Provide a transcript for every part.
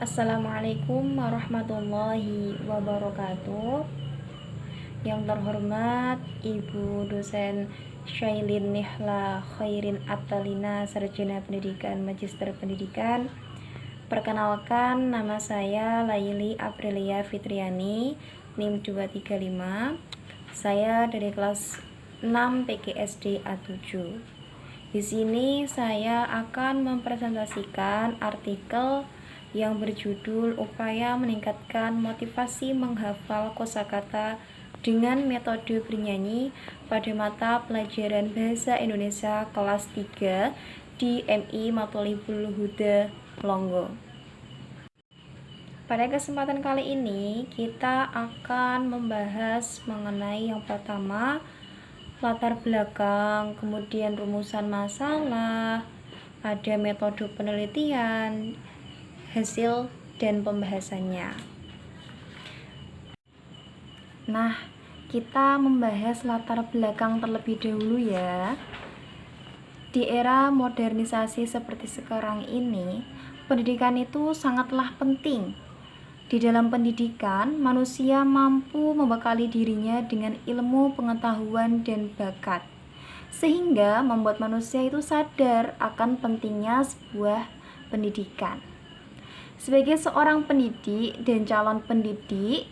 Assalamualaikum warahmatullahi wabarakatuh. Yang terhormat Ibu dosen Syailin Nihla Khairin Atalina, Sarjana Pendidikan Magister Pendidikan. Perkenalkan, nama saya Laili Aprilia Fitriani, NIM 235. Saya dari kelas 6 PGSD A7. Di sini saya akan mempresentasikan artikel yang berjudul Upaya Meningkatkan Motivasi Menghafal Kosakata dengan Metode Bernyanyi pada Mata Pelajaran Bahasa Indonesia kelas 3 di MI Matholibul Huda Longgo. Pada kesempatan kali ini kita akan membahas mengenai yang pertama, latar belakang, kemudian rumusan masalah, ada metode penelitian, hasil dan pembahasannya. Nah, kita membahas latar belakang terlebih dahulu ya. Di era modernisasi seperti sekarang ini, pendidikan itu sangatlah penting. Di dalam pendidikan, manusia mampu membekali dirinya dengan ilmu, pengetahuan, dan bakat, sehingga membuat manusia itu sadar akan pentingnya sebuah pendidikan. Sebagai seorang pendidik dan calon pendidik,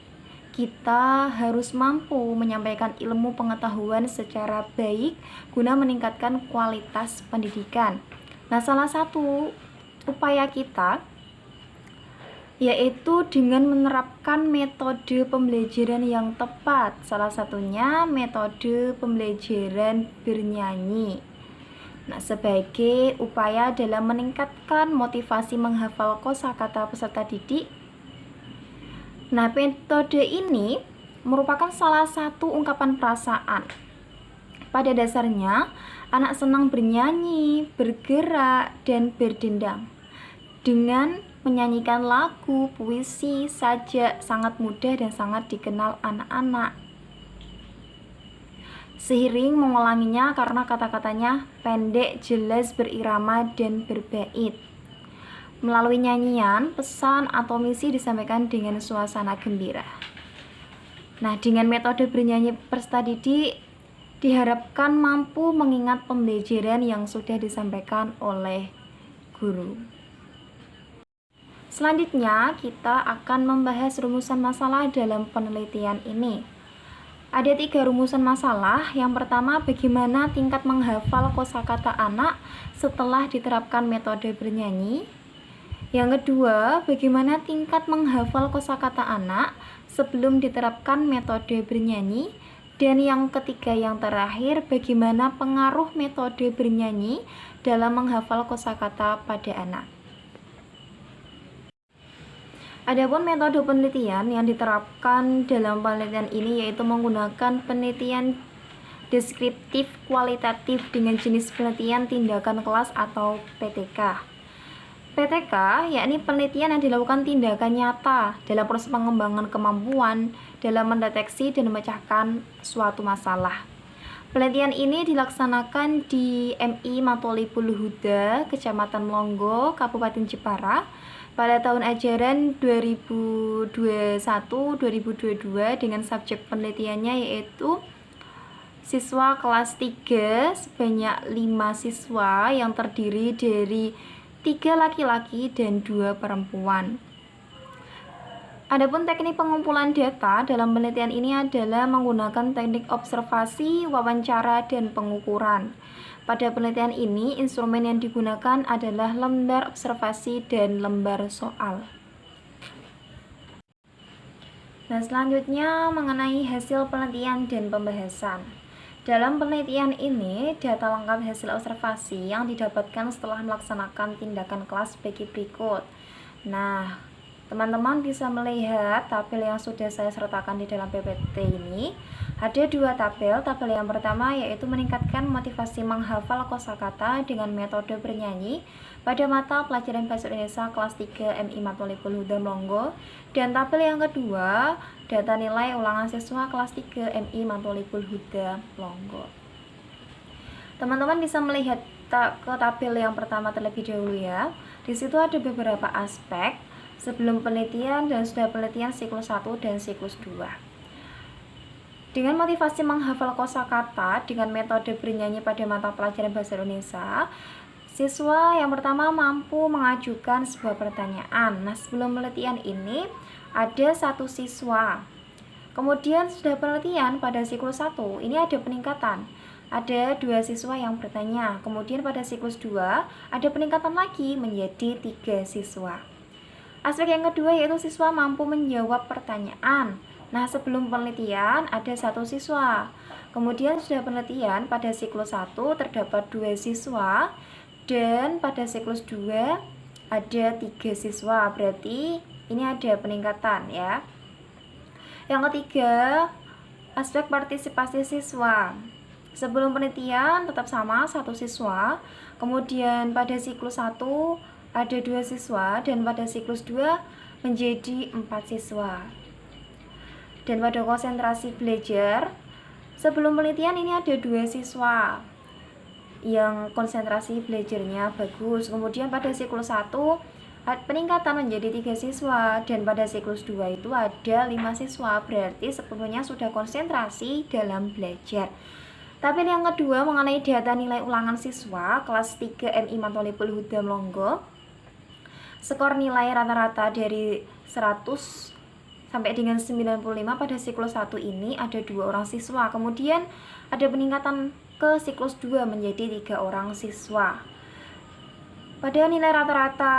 kita harus mampu menyampaikan ilmu pengetahuan secara baik guna meningkatkan kualitas pendidikan. Nah, salah satu upaya kita yaitu dengan menerapkan metode pembelajaran yang tepat. Salah satunya metode pembelajaran bernyanyi. Nah, sebagai upaya dalam meningkatkan motivasi menghafal kosakata peserta didik. Nah, metode ini merupakan salah satu ungkapan perasaan. Pada dasarnya, anak senang bernyanyi, bergerak, dan berdendang. Dengan menyanyikan lagu, puisi, sajak sangat mudah dan sangat dikenal anak-anak. Seiring mengulanginya karena kata-katanya pendek, jelas, berirama, dan berbait. Melalui nyanyian, pesan atau misi disampaikan dengan suasana gembira. Nah, dengan metode bernyanyi peserta didik diharapkan mampu mengingat pembelajaran yang sudah disampaikan oleh guru. Selanjutnya, kita akan membahas rumusan masalah dalam penelitian ini. Ada 3 rumusan masalah. Yang pertama, bagaimana tingkat menghafal kosakata anak setelah diterapkan metode bernyanyi. Yang kedua, bagaimana tingkat menghafal kosakata anak sebelum diterapkan metode bernyanyi. Dan yang ketiga, yang terakhir, bagaimana pengaruh metode bernyanyi dalam menghafal kosakata pada anak. Adapun metode penelitian yang diterapkan dalam penelitian ini yaitu menggunakan penelitian deskriptif kualitatif dengan jenis penelitian tindakan kelas atau PTK. PTK yakni penelitian yang dilakukan tindakan nyata dalam proses pengembangan kemampuan dalam mendeteksi dan memecahkan suatu masalah. Penelitian ini dilaksanakan di MI Matholibul Huda, Kecamatan Longgo, Kabupaten Jepara, pada tahun ajaran 2021-2022 dengan subjek penelitiannya yaitu siswa kelas 3 sebanyak 5 siswa yang terdiri dari 3 laki-laki dan 2 perempuan. Adapun teknik pengumpulan data dalam penelitian ini adalah menggunakan teknik observasi, wawancara, dan pengukuran. Pada penelitian ini, instrumen yang digunakan adalah lembar observasi dan lembar soal. Nah, selanjutnya mengenai hasil penelitian dan pembahasan. Dalam penelitian ini, data lengkap hasil observasi yang didapatkan setelah melaksanakan tindakan kelas bagi berikut. Nah, teman-teman bisa melihat tabel yang sudah saya sertakan di dalam PPT ini. Ada 2 tabel. Tabel yang pertama yaitu meningkatkan motivasi menghafal kosakata dengan metode bernyanyi pada mata pelajaran Bahasa Indonesia kelas 3 MI Matholibul Huda Longgo. Dan tabel yang kedua, data nilai ulangan siswa kelas 3 MI Matholibul Huda Longgo. Teman-teman bisa melihat ke tabel yang pertama terlebih dahulu ya. Di situ ada beberapa aspek. sebelum penelitian dan sudah penelitian siklus 1 dan siklus 2. Dengan motivasi menghafal kosakata dengan metode bernyanyi pada mata pelajaran bahasa Indonesia, siswa yang pertama mampu mengajukan sebuah pertanyaan. Nah, sebelum penelitian ini ada satu siswa. Kemudian sudah penelitian pada siklus 1, ini ada peningkatan. Ada 2 siswa yang bertanya. Kemudian pada siklus 2 ada peningkatan lagi menjadi 3 siswa. Aspek yang kedua yaitu siswa mampu menjawab pertanyaan. Nah, sebelum penelitian ada 1 siswa. Kemudian sudah penelitian pada siklus 1 terdapat 2 siswa. Dan pada siklus 2 ada 3 siswa. Berarti ini ada peningkatan ya. Yang ketiga, aspek partisipasi siswa. Sebelum penelitian tetap sama 1 siswa. Kemudian pada siklus 1 ada 2 siswa dan pada siklus 2 menjadi 4 siswa. Dan pada konsentrasi belajar, sebelum penelitian ini ada 2 siswa yang konsentrasi belajarnya bagus. Kemudian pada siklus 1 peningkatan menjadi 3 siswa dan pada siklus 2 itu ada 5 siswa. Berarti sepenuhnya sudah konsentrasi dalam belajar. Tabel yang kedua mengenai data nilai ulangan siswa kelas 3 MI Matolipul Huda Melongo. Skor nilai rata-rata dari 100 sampai dengan 95 pada siklus 1 ini ada 2 orang siswa. Kemudian ada peningkatan ke siklus 2 menjadi 3 orang siswa. Pada nilai rata-rata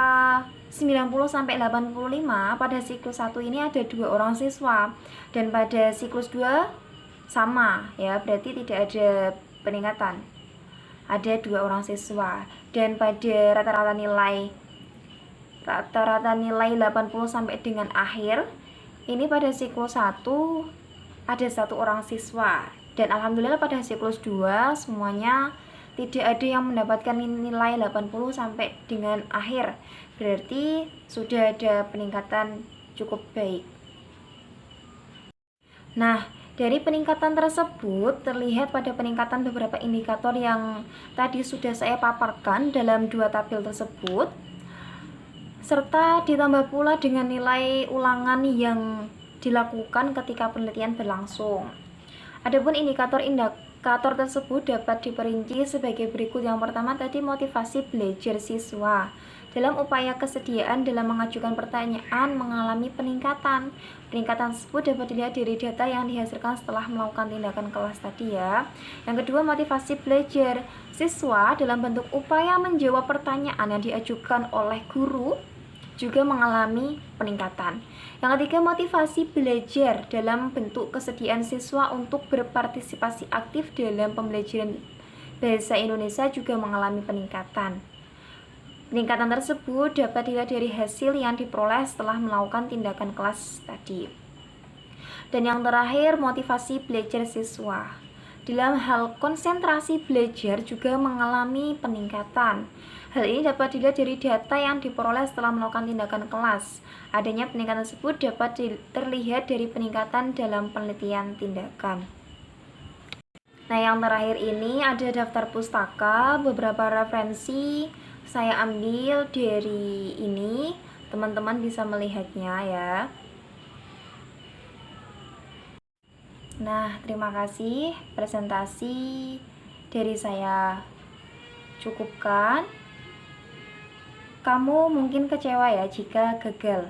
90 sampai 85 pada siklus 1 ini ada 2 orang siswa dan pada siklus 2 sama ya, berarti tidak ada peningkatan. Ada 2 orang siswa dan pada rata-rata nilai 80 sampai dengan akhir ini pada siklus 1 ada 1 orang siswa dan alhamdulillah pada siklus 2 semuanya tidak ada yang mendapatkan nilai 80 sampai dengan akhir. Berarti sudah ada peningkatan cukup baik. Nah, dari peningkatan tersebut terlihat pada peningkatan beberapa indikator yang tadi sudah saya paparkan dalam 2 tabel tersebut, serta ditambah pula dengan nilai ulangan yang dilakukan ketika penelitian berlangsung. Adapun indikator tersebut dapat diperinci sebagai berikut. Yang pertama tadi motivasi belajar siswa. Dalam upaya kesediaan dalam mengajukan pertanyaan mengalami peningkatan. Peningkatan tersebut dapat dilihat dari data yang dihasilkan setelah melakukan tindakan kelas tadi ya. Yang kedua, motivasi belajar siswa dalam bentuk upaya menjawab pertanyaan yang diajukan oleh guru juga mengalami peningkatan. Yang ketiga, motivasi belajar dalam bentuk kesediaan siswa untuk berpartisipasi aktif dalam pembelajaran bahasa Indonesia juga mengalami peningkatan. Peningkatan tersebut dapat dilihat dari hasil yang diperoleh setelah melakukan tindakan kelas tadi. Dan yang terakhir, motivasi belajar siswa. Dalam hal konsentrasi belajar juga mengalami peningkatan. Hal ini dapat dilihat dari data yang diperoleh setelah melakukan tindakan kelas. Adanya peningkatan tersebut dapat terlihat dari peningkatan dalam penelitian tindakan. Nah, yang terakhir ini ada daftar pustaka, beberapa referensi saya ambil dari ini, teman-teman bisa melihatnya ya. Nah, terima kasih, presentasi dari saya cukupkan. Kamu mungkin kecewa ya jika gagal,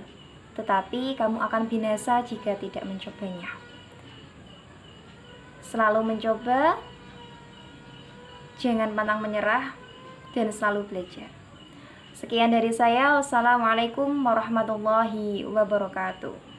tetapi kamu akan binasa jika tidak mencobanya. Selalu mencoba, jangan pantang menyerah, dan selalu belajar. Sekian dari saya. Wassalamualaikum warahmatullahi wabarakatuh.